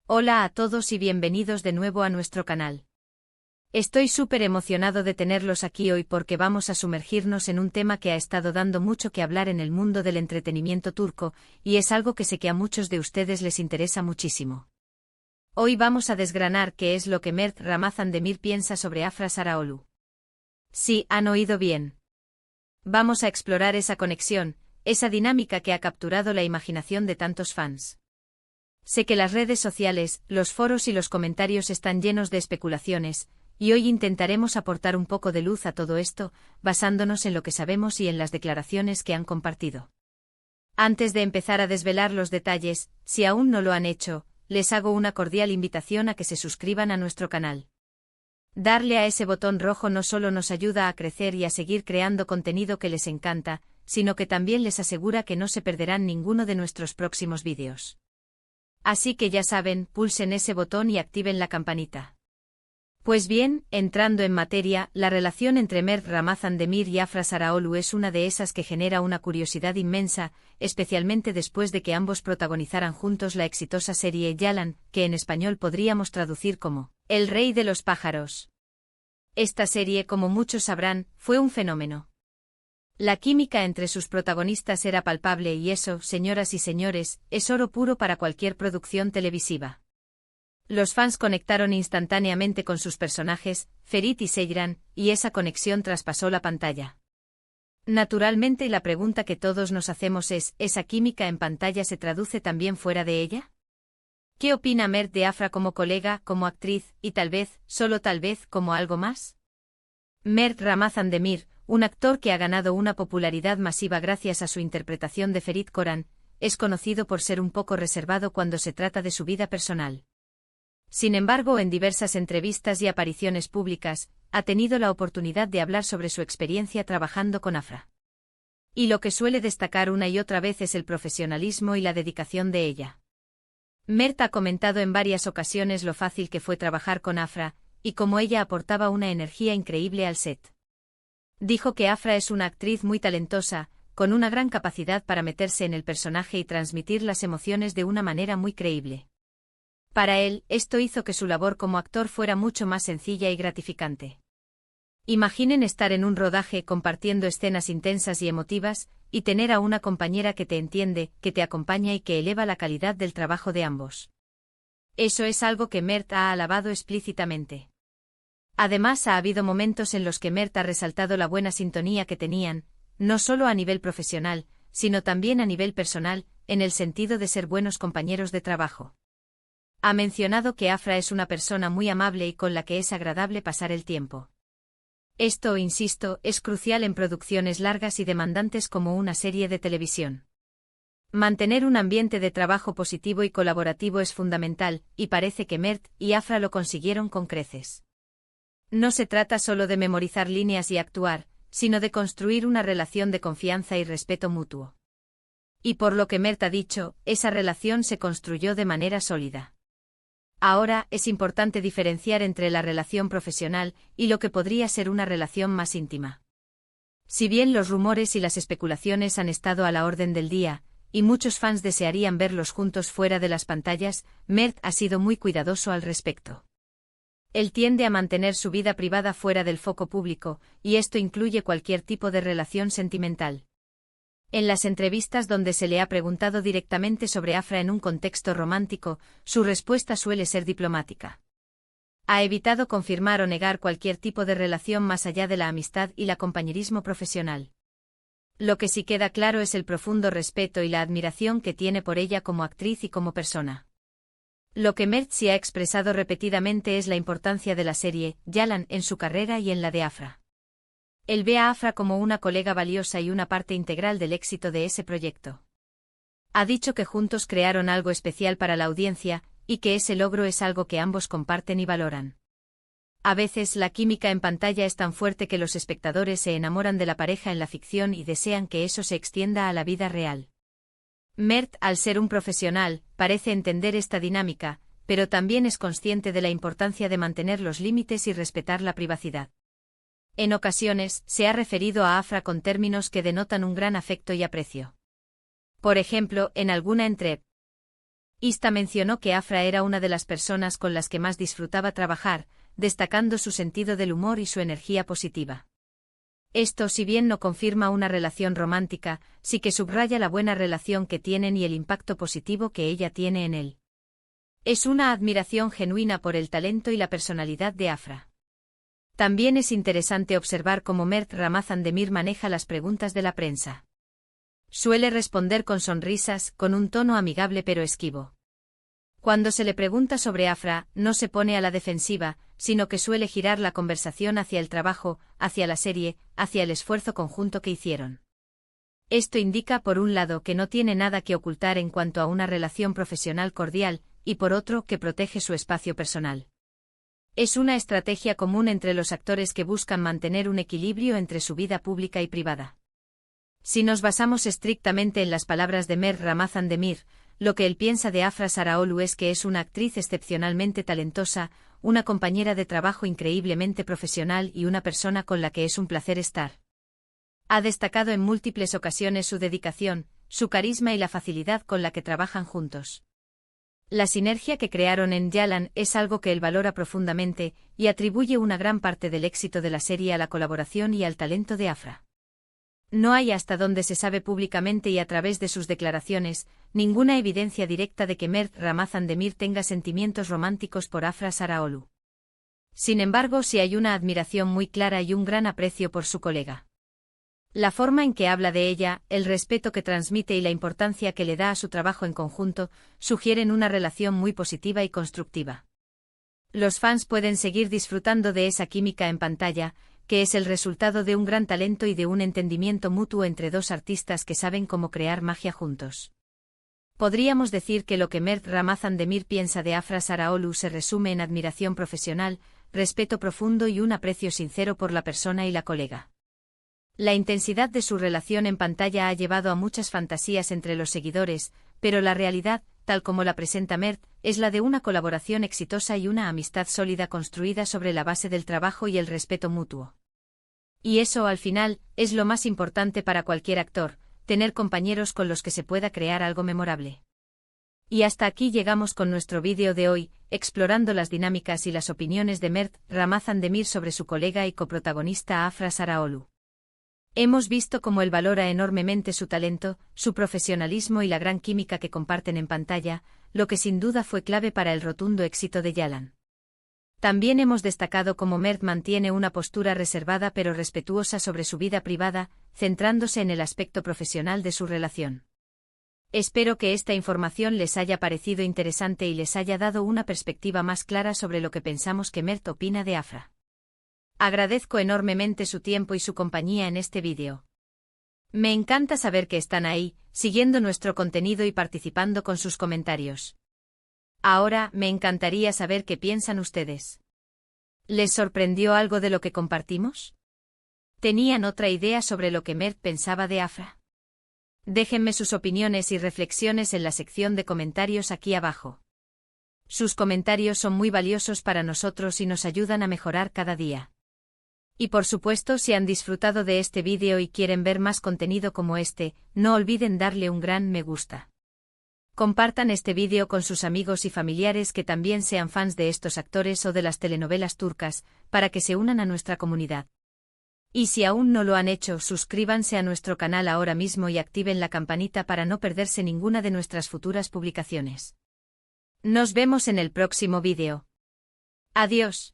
Hola a todos y bienvenidos de nuevo a nuestro canal. Estoy súper emocionado de tenerlos aquí hoy porque vamos a sumergirnos en un tema que ha estado dando mucho que hablar en el mundo del entretenimiento turco, y es algo que sé que a muchos de ustedes les interesa muchísimo. Hoy vamos a desgranar qué es lo que Mert Ramazan Demir piensa sobre Afra Sarıoğlu. Sí, han oído bien. Vamos a explorar esa conexión, esa dinámica que ha capturado la imaginación de tantos fans. Sé que las redes sociales, los foros y los comentarios están llenos de especulaciones, y hoy intentaremos aportar un poco de luz a todo esto, basándonos en lo que sabemos y en las declaraciones que han compartido. Antes de empezar a desvelar los detalles, si aún no lo han hecho, les hago una cordial invitación a que se suscriban a nuestro canal. Darle a ese botón rojo no solo nos ayuda a crecer y a seguir creando contenido que les encanta, sino que también les asegura que no se perderán ninguno de nuestros próximos vídeos. Así que ya saben, pulsen ese botón y activen la campanita. Pues bien, entrando en materia, la relación entre Mert Ramazan Demir y Afra Sarıoğlu es una de esas que genera una curiosidad inmensa, especialmente después de que ambos protagonizaran juntos la exitosa serie Yalan, que en español podríamos traducir como El Rey de los Pájaros. Esta serie, como muchos sabrán, fue un fenómeno. La química entre sus protagonistas era palpable y eso, señoras y señores, es oro puro para cualquier producción televisiva. Los fans conectaron instantáneamente con sus personajes, Ferit y Seyran, y esa conexión traspasó la pantalla. Naturalmente, la pregunta que todos nos hacemos es, ¿esa química en pantalla se traduce también fuera de ella? ¿Qué opina Mert de Afra como colega, como actriz, y tal vez, solo tal vez, como algo más? Mert Ramazan Demir, un actor que ha ganado una popularidad masiva gracias a su interpretación de Ferit Koran, es conocido por ser un poco reservado cuando se trata de su vida personal. Sin embargo, en diversas entrevistas y apariciones públicas, ha tenido la oportunidad de hablar sobre su experiencia trabajando con Afra. Y lo que suele destacar una y otra vez es el profesionalismo y la dedicación de ella. Mert ha comentado en varias ocasiones lo fácil que fue trabajar con Afra, y cómo ella aportaba una energía increíble al set. Dijo que Afra es una actriz muy talentosa, con una gran capacidad para meterse en el personaje y transmitir las emociones de una manera muy creíble. Para él, esto hizo que su labor como actor fuera mucho más sencilla y gratificante. Imaginen estar en un rodaje compartiendo escenas intensas y emotivas, y tener a una compañera que te entiende, que te acompaña y que eleva la calidad del trabajo de ambos. Eso es algo que Mert ha alabado explícitamente. Además, ha habido momentos en los que Mert ha resaltado la buena sintonía que tenían, no solo a nivel profesional, sino también a nivel personal, en el sentido de ser buenos compañeros de trabajo. Ha mencionado que Afra es una persona muy amable y con la que es agradable pasar el tiempo. Esto, insisto, es crucial en producciones largas y demandantes como una serie de televisión. Mantener un ambiente de trabajo positivo y colaborativo es fundamental, y parece que Mert y Afra lo consiguieron con creces. No se trata solo de memorizar líneas y actuar, sino de construir una relación de confianza y respeto mutuo. Y por lo que Mert ha dicho, esa relación se construyó de manera sólida. Ahora, es importante diferenciar entre la relación profesional y lo que podría ser una relación más íntima. Si bien los rumores y las especulaciones han estado a la orden del día, y muchos fans desearían verlos juntos fuera de las pantallas, Mert ha sido muy cuidadoso al respecto. Él tiende a mantener su vida privada fuera del foco público, y esto incluye cualquier tipo de relación sentimental. En las entrevistas donde se le ha preguntado directamente sobre Afra en un contexto romántico, su respuesta suele ser diplomática. Ha evitado confirmar o negar cualquier tipo de relación más allá de la amistad y el compañerismo profesional. Lo que sí queda claro es el profundo respeto y la admiración que tiene por ella como actriz y como persona. Lo que Mert sí ha expresado repetidamente es la importancia de la serie Yalan en su carrera y en la de Afra. Él ve a Afra como una colega valiosa y una parte integral del éxito de ese proyecto. Ha dicho que juntos crearon algo especial para la audiencia, y que ese logro es algo que ambos comparten y valoran. A veces la química en pantalla es tan fuerte que los espectadores se enamoran de la pareja en la ficción y desean que eso se extienda a la vida real. Mert, al ser un profesional, parece entender esta dinámica, pero también es consciente de la importancia de mantener los límites y respetar la privacidad. En ocasiones, se ha referido a Afra con términos que denotan un gran afecto y aprecio. Por ejemplo, en alguna entrevista Ista mencionó que Afra era una de las personas con las que más disfrutaba trabajar, destacando su sentido del humor y su energía positiva. Esto, si bien no confirma una relación romántica, sí que subraya la buena relación que tienen y el impacto positivo que ella tiene en él. Es una admiración genuina por el talento y la personalidad de Afra. También es interesante observar cómo Mert Ramazan-Demir maneja las preguntas de la prensa. Suele responder con sonrisas, con un tono amigable pero esquivo. Cuando se le pregunta sobre Afra, no se pone a la defensiva, sino que suele girar la conversación hacia el trabajo, hacia la serie, hacia el esfuerzo conjunto que hicieron. Esto indica por un lado que no tiene nada que ocultar en cuanto a una relación profesional cordial, y por otro que protege su espacio personal. Es una estrategia común entre los actores que buscan mantener un equilibrio entre su vida pública y privada. Si nos basamos estrictamente en las palabras de Mert Ramazan-Demir, lo que él piensa de Afra Saraaolu es que es una actriz excepcionalmente talentosa, una compañera de trabajo increíblemente profesional y una persona con la que es un placer estar. Ha destacado en múltiples ocasiones su dedicación, su carisma y la facilidad con la que trabajan juntos. La sinergia que crearon en Yalan es algo que él valora profundamente, y atribuye una gran parte del éxito de la serie a la colaboración y al talento de Afra. No hay, hasta donde se sabe públicamente y a través de sus declaraciones, ninguna evidencia directa de que Mert Ramazan-Demir tenga sentimientos románticos por Afra Saraaolu. Sin embargo, sí hay una admiración muy clara y un gran aprecio por su colega. La forma en que habla de ella, el respeto que transmite y la importancia que le da a su trabajo en conjunto, sugieren una relación muy positiva y constructiva. Los fans pueden seguir disfrutando de esa química en pantalla, que es el resultado de un gran talento y de un entendimiento mutuo entre dos artistas que saben cómo crear magia juntos. Podríamos decir que lo que Mert Ramazan-Demir piensa de Afra Saraaolu se resume en admiración profesional, respeto profundo y un aprecio sincero por la persona y la colega. La intensidad de su relación en pantalla ha llevado a muchas fantasías entre los seguidores, pero la realidad, tal como la presenta Mert, es la de una colaboración exitosa y una amistad sólida construida sobre la base del trabajo y el respeto mutuo. Y eso, al final, es lo más importante para cualquier actor, tener compañeros con los que se pueda crear algo memorable. Y hasta aquí llegamos con nuestro vídeo de hoy, explorando las dinámicas y las opiniones de Mert Ramazan-Demir sobre su colega y coprotagonista Afra Saraaolu. Hemos visto cómo él valora enormemente su talento, su profesionalismo y la gran química que comparten en pantalla, lo que sin duda fue clave para el rotundo éxito de Yalan. También hemos destacado cómo Mert mantiene una postura reservada pero respetuosa sobre su vida privada, centrándose en el aspecto profesional de su relación. Espero que esta información les haya parecido interesante y les haya dado una perspectiva más clara sobre lo que pensamos que Mert opina de Afra. Agradezco enormemente su tiempo y su compañía en este vídeo. Me encanta saber que están ahí, siguiendo nuestro contenido y participando con sus comentarios. Ahora, me encantaría saber qué piensan ustedes. ¿Les sorprendió algo de lo que compartimos? ¿Tenían otra idea sobre lo que Mert pensaba de Afra? Déjenme sus opiniones y reflexiones en la sección de comentarios aquí abajo. Sus comentarios son muy valiosos para nosotros y nos ayudan a mejorar cada día. Y por supuesto, si han disfrutado de este vídeo y quieren ver más contenido como este, no olviden darle un gran me gusta. Compartan este vídeo con sus amigos y familiares que también sean fans de estos actores o de las telenovelas turcas, para que se unan a nuestra comunidad. Y si aún no lo han hecho, suscríbanse a nuestro canal ahora mismo y activen la campanita para no perderse ninguna de nuestras futuras publicaciones. Nos vemos en el próximo vídeo. Adiós.